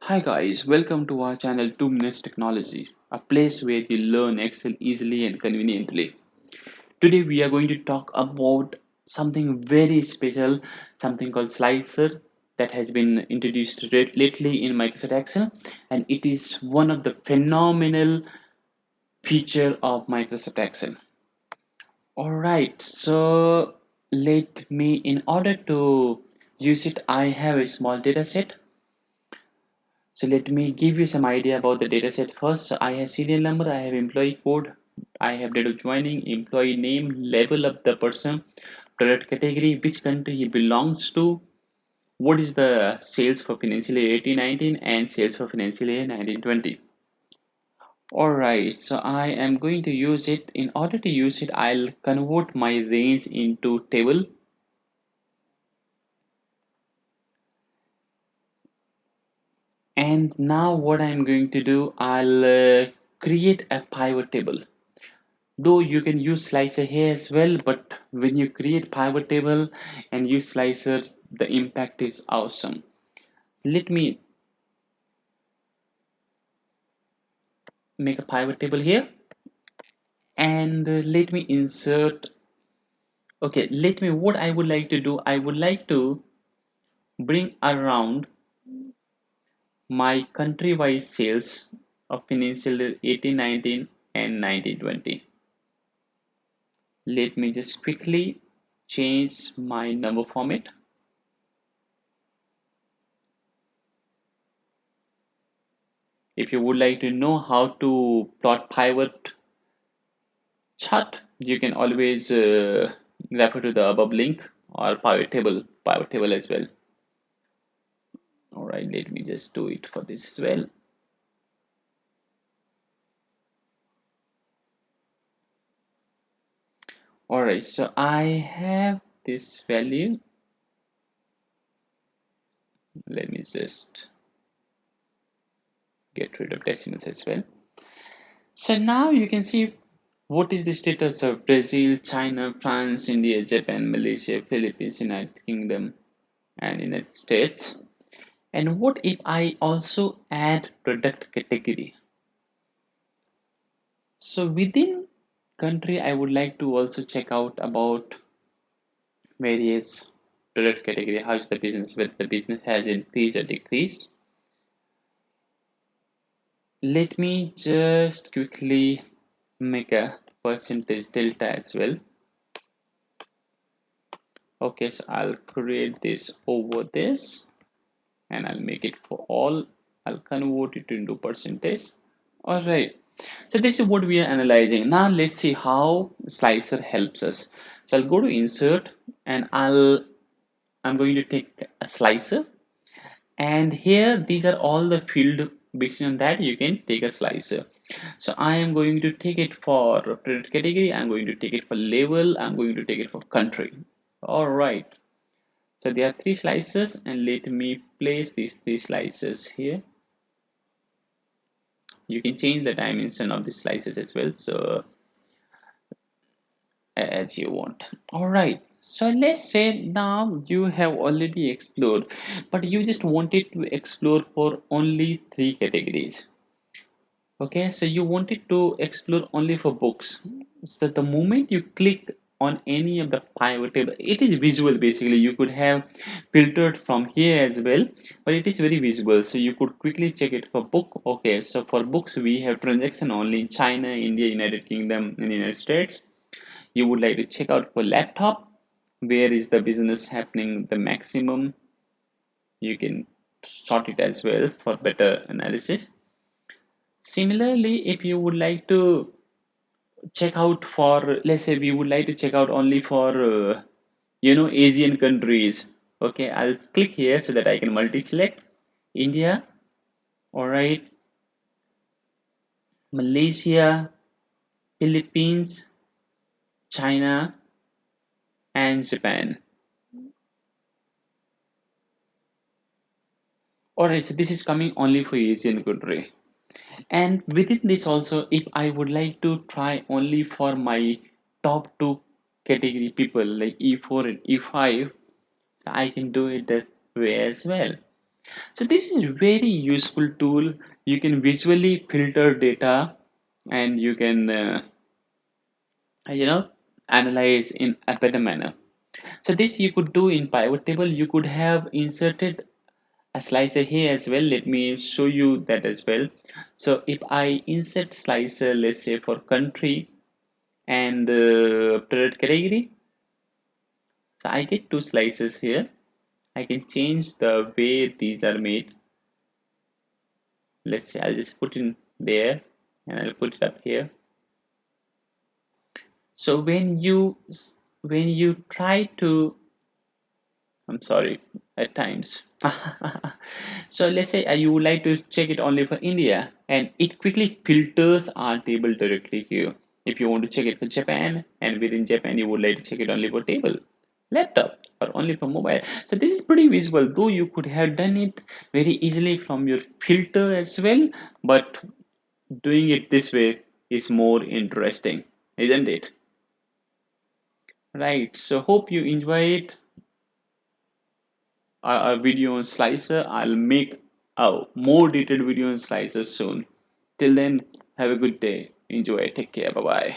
Hi guys, welcome to our channel 2 Minutes Technology, a place where you learn Excel easily and conveniently. Today we are going to talk about something very special, something called Slicer that has been introduced lately in Microsoft Excel, and it is one of the phenomenal feature of Microsoft Excel. Alright, so let me, in order to use it, I have a small data set. So let me give you some idea about the dataset first. So I have serial number, I have employee code, I have date of joining, employee name, level of the person, product category, which country he belongs to, what is the sales for financial year 1819 and sales for financial year 1920. Alright, so I am going to use it. In order to use it, I'll convert my range into table. And now what I'm going to do, I'll create a pivot table. Though you can use slicer here as well, but when you create pivot table and use slicer, the impact is awesome. Let me make a pivot table here, and let me insert. Okay, let me, what I would like to do, I would like to bring around my country wise sales of financial year 1819 and 1920. Let me just quickly change my number format. If you would like to know how to plot pivot chart, you can always refer to the above link or pivot table as well. All right, let me just do it for this as well. All right, so I have this value. Let me just get rid of decimals as well. So now you can see what is the status of Brazil, China, France, India, Japan, Malaysia, Philippines, United Kingdom, and United States. And what if I also add product category? So within country, I would like to also check out about various product category. How is the business? Whether the business has increased or decreased. Let me just quickly make a percentage delta as well. Okay, so I'll create this over this, and I'll make it for all. I'll convert it into percentage. All right. So this is what we are analyzing. Now let's see how slicer helps us. So I'll go to insert, and I'm going to take a slicer, and here these are all the field. Based on that, you can take a slicer. So I am going to take it for product category, I'm going to take it for label, I'm going to take it for country. All right, so there are three slices, and let me place these three slices here. You can change the dimension of the slices as well, so as you want. All right, so let's say now you have already explored, but you just wanted to explore for only three categories. Okay, so you wanted to explore only for books. So the moment you click on any of the pivot table, it is visual basically. You could have filtered from here as well, but it is very visible. So you could quickly check it for book. Okay, so for books, we have transaction only in China, India, United Kingdom, and United States. You would like to check out for laptop, where is the business happening the maximum. You can sort it as well for better analysis. Similarly, if you would like to check out for, let's say we would like to check out only for Asian countries. Okay, I'll click here so that I can multi-select India. All right, Malaysia, Philippines, China, and Japan. All right, so this is coming only for Asian country. And within this also, if I would like to try only for my top two category people like E4 and E5, I can do it that way as well. So this is a very useful tool. You can visually filter data, and you can you know analyze in a better manner. So this you could do in pivot table. You could have inserted a slicer here as well. Let me show you that as well. So if I insert slicer, let's say for country and product category, so I get two slices here. I can change the way these are made. Let's say I'll just put in there and I'll put it up here. So when you try to, I'm sorry, at times. So let's say you would like to check it only for India, and it quickly filters our table directly here. If you want to check it for Japan, and within Japan you would like to check it only for table, laptop, or only for mobile. So this is pretty visible, though you could have done it very easily from your filter as well, but doing it this way is more interesting, isn't it? Right. So hope you enjoy it. A video on slicer. I'll make a more detailed video on slicer soon. Till then, have a good day. Enjoy. Take care. Bye bye.